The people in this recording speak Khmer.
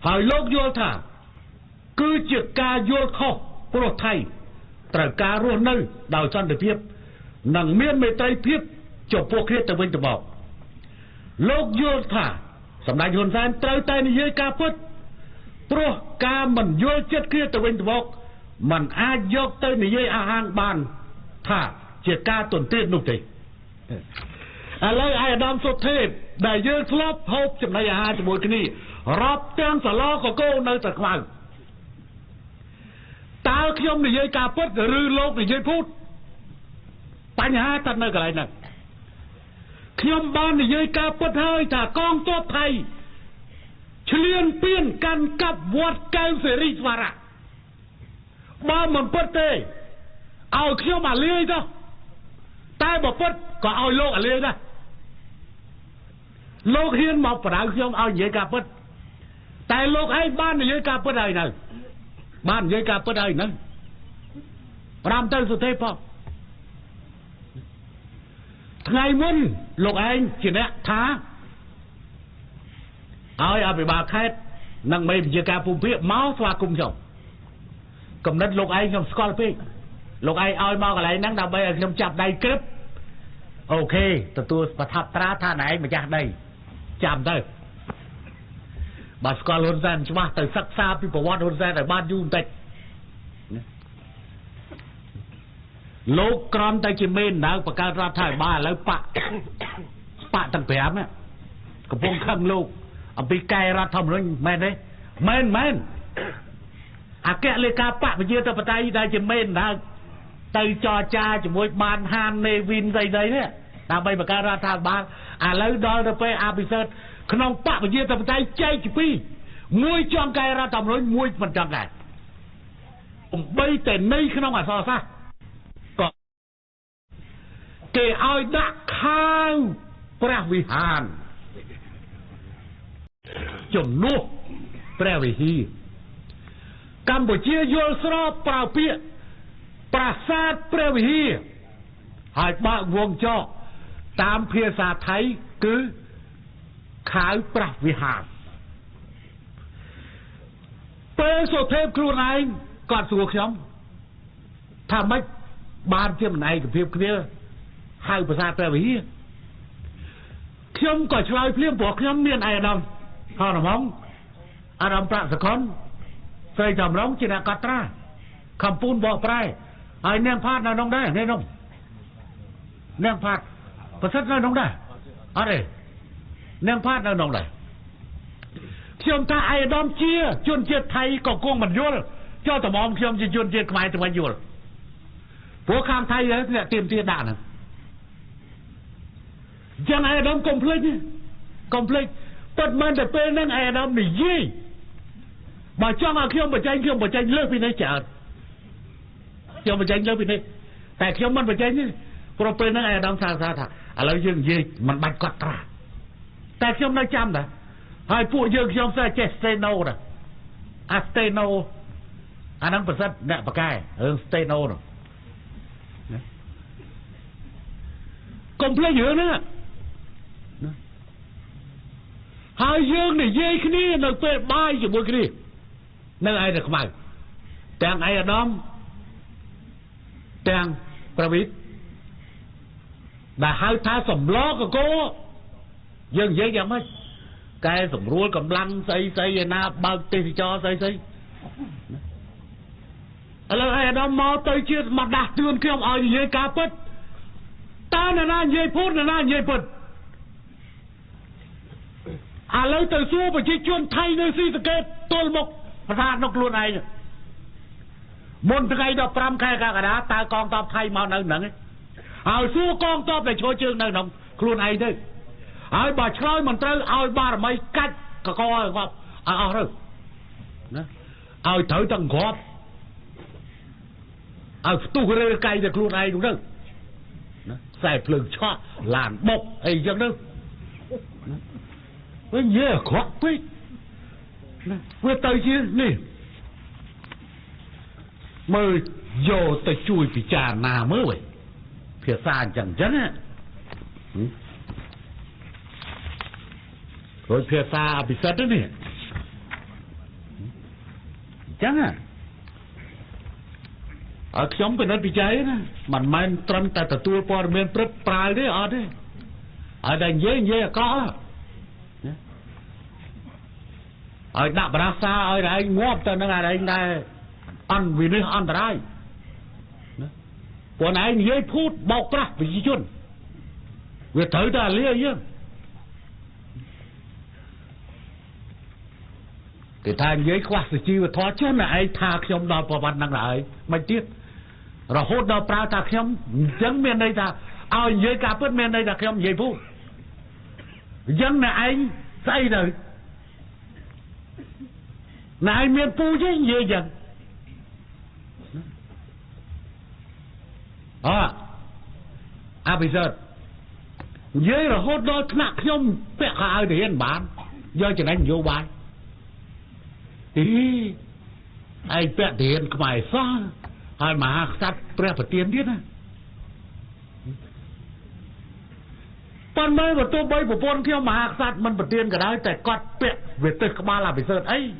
ហើយលោកយល់ថាគឺជាការយល់ខុសព្រោះថៃត្រូវការរស់នៅដោយសន្តិភាពនិងមានមេត្រីភាពចំពោះគ្នាទៅវិញទៅមកលោកយល់ថាសម្ដេចហ៊ុនសែនត្រូវតែនិយាយការពិតព្រោះការមិនយល់ចិត្តគ្នាទៅវិញទៅមកมันអាចយកទៅនិយាយអះអាងបានថាជាការទន្ទ្រាននោះទេឥឡូវឯអាដាមសុថេពដែលយើងធ្លាប់ហូបចំណីអាហារជាមួយគ្នារាប់ទាំងសាឡកកោនៅតែខ្មៅតើខ្ញុំនិយាយការពិតឬលោកនិយាយភូតបញ្ហាតែនៅកន្លែងហ្នឹងខ្ញុំបាននិយាយការពិតហើយថាកងទ័ពថៃឈ្លានពានកាន់កាប់វត្តកែវសេរីស្វារៈបើមិនពិតទេឲ្យខ្ញុំអាលាយទៅតែបើពិតក៏ឲ្យលោកអាលាយដែរលោកហ៊ានមកបដៅខ្ញុំឲ្យនិយាយការពិតតែលោកឯងបាននិយាយការពិតហើយនៅបាននិយាយការពិតហើយនៅប្រាំទៅសុទេផងថ្ងៃមុនលោកឯងជាអ្នកថាឲ្យអភិបាលខេត្តនិងមេបញ្ជាការភូមិភាគមកស្វាគមន៍ខ្ញុំកំណត់លោកឯងខ្ញុំស្គាល់ពេកលោកឯងឲ្យមកកន្លែងហ្នឹងដើម្បីឲ្យខ្ញុំចាប់ដៃក្រឹបអូខេទទួលប្រថាប់ត្រាថាណែឯងម្ចាស់ដីចាំទៅបើស្គាល់ហ៊ុនសែនច្បាស់ទៅសិក្សាពីប្រវត្តិហ៊ុនសែនឲ្យបានយូរបន្តិចលោកក្រំតែជាមេនដើបង្កើតរដ្ឋាភិបាលឥឡូវបាក់ទាំង5កំពុងខឹងលោកអំពីកែរដ្ឋធម្មនុញ្ញមែនទេមែនអគ្គលេខាបកវិជាធិបតេយ្យដែលជាមេនដើទៅចរចាជាមួយបានហាននេវីនស្អីៗនេះដើម្បីបង្កើតរដ្ឋាភិបាលឥឡូវដល់ទៅពេលអភិសិទ្ធក្នុងបកវិជាធិបតេយ្យចែកជាពីរមួយចង់កែរដ្ឋធម្មនុញ្ញមួយមិនចង់កែបីតែនៃក្នុងអក្សរសាស្ត្រក៏គេឲ្យដាក់ខាវព្រះវិហារជំនួសព្រះវិហារកម្ពុជាយល់ស្របប្រើពាក្យប្រាសាទព្រះវិហារហើយបើកវងចកតាមភាសាថៃគឺខាវព្រះវិហារពេលសុថេពខ្លួនឯងគាត់សួរខ្ញុំថាម៉េចបានជាមិនឯកភាពគ្នាហៅប្រាសាទព្រះវិហារខ្ញុំក៏ឆ្លើយភ្លាមព្រោះខ្ញុំមានអាយដាមហៅរំងអាដាមប្រាក់សកលស្រីចំរងជាអ្នកកត់ត្រាខំពូនបកប្រែហើយនាងផាតនៅក្នុងដែរនាងផាតប្រសិទ្ធនៅក្នុងដែរអត់ទេនាងផាតនៅក្នុងដែរខ្ញុំថាអាយដាមជាជនជាតិថៃក៏គង់មិនយល់ចុះតំងខ្ញុំជាជនជាតិខ្មែរទៅវិញយល់ព្រោះខាងថៃអ្នកទៀមទាដាក់ហ្នឹងចឹងអាយដាមកុំភ្លេចពិតមែនតែពេលហ្នឹងអាយដាមនិយាយបើចង់ឲ្យខ្ញុំបញ្ចេញលើសពីនេះច្រើនខ្ញុំបញ្ចេញលើសពីនេះតែខ្ញុំមិនបញ្ចេញទេព្រោះពេលហ្នឹងអាយដាមថាឥឡូវយើងនិយាយមិនបាច់កត់ត្រាតែខ្ញុំនៅចាំដែរហើយពួកយើងខ្ញុំស្អីចេះ steno ដែរអា steno អាហ្នឹងប្រសិទ្ធអ្នកបកែរឿង steno នោះកុំភ្លេចរឿងហ្នឹងហើយយើងនិយាយគ្នានៅពេលបាយជាមួយគ្នានៅឯនៅខ្មៅទាំងឯអាដាមទាំងប្រវិតដែលហៅថាសម្លកកោយើងនិយាយយ៉ាងម៉េចកែសម្រួលកម្លាំងស្អីឯណាបើកទេសចរស្អីឥឡូវឯអាដាមមកទៅជាមកដាស់តឿនខ្ញុំឲ្យនិយាយការពិតតើនរណានិយាយភូតនរណានិយាយពិតឥឡូវទៅសួរប្រជាជនថៃនៅស៊ីសង្កេតទល់មុខប្រសាទនោះខ្លួនឯងមុនថ្ងៃ15ខែកក្កដាតើកងទ័ពថៃមកនៅហ្នឹងហើយសួរកងទ័ពដែលឈរជើងនៅក្នុងខ្លួនឯងទៅហើយបើឆ្លើយមិនត្រូវឲ្យបារមីកាច់កកឲ្យគាត់ឲ្យអស់ទៅណាឲ្យត្រូវទាំងគ្រាប់ឲ្យផ្ទុះរើកៃទៅខ្លួនឯងនោះទៅណាខ្សែភ្លើងឆក់ឡានបុកអីចឹងទៅវិញនិយាយខ្វក់ពេកណាវាទៅជានេះមើលយកទៅជួយពិចារណាមើលវិញភាសាអញ្ចឹងណារួចភាសាអភិសិទ្ធនេះ chẳng à ở nhóm bên đó bị cháy nè mình mang trâm tại tua po men prep prai đấy ở đấy ở đây dễ có ở đạp ra xa ở đây ngóp cho nó là đây này ăn vì nó ăn tại đây còn anh dễ phút bọc ra vì gì chun vì tới ta lia chứ thì thang dễ quá thì chi và thoát chứ là ai tha nhóm đó vào bàn năng lại mấy tiết rồi hốt đó pra ta nhóm chẳng miền đây ta ao dễ cả bớt miền đây ta nhóm dễ phút dân là anh say rồi này miền phu chứ dễ dần bây giờ dễ rồi hốt đó nặng nhóm vẹn ai để yên bán do cho anh vô bán thì anh vẹn để yên mày xóa hai mà sát pre phải tiền biết á mấy mà tôi bay của con kia mà sát mình phải tiền cả đấy tại con vẹn về từ các ba là phải sơn ấy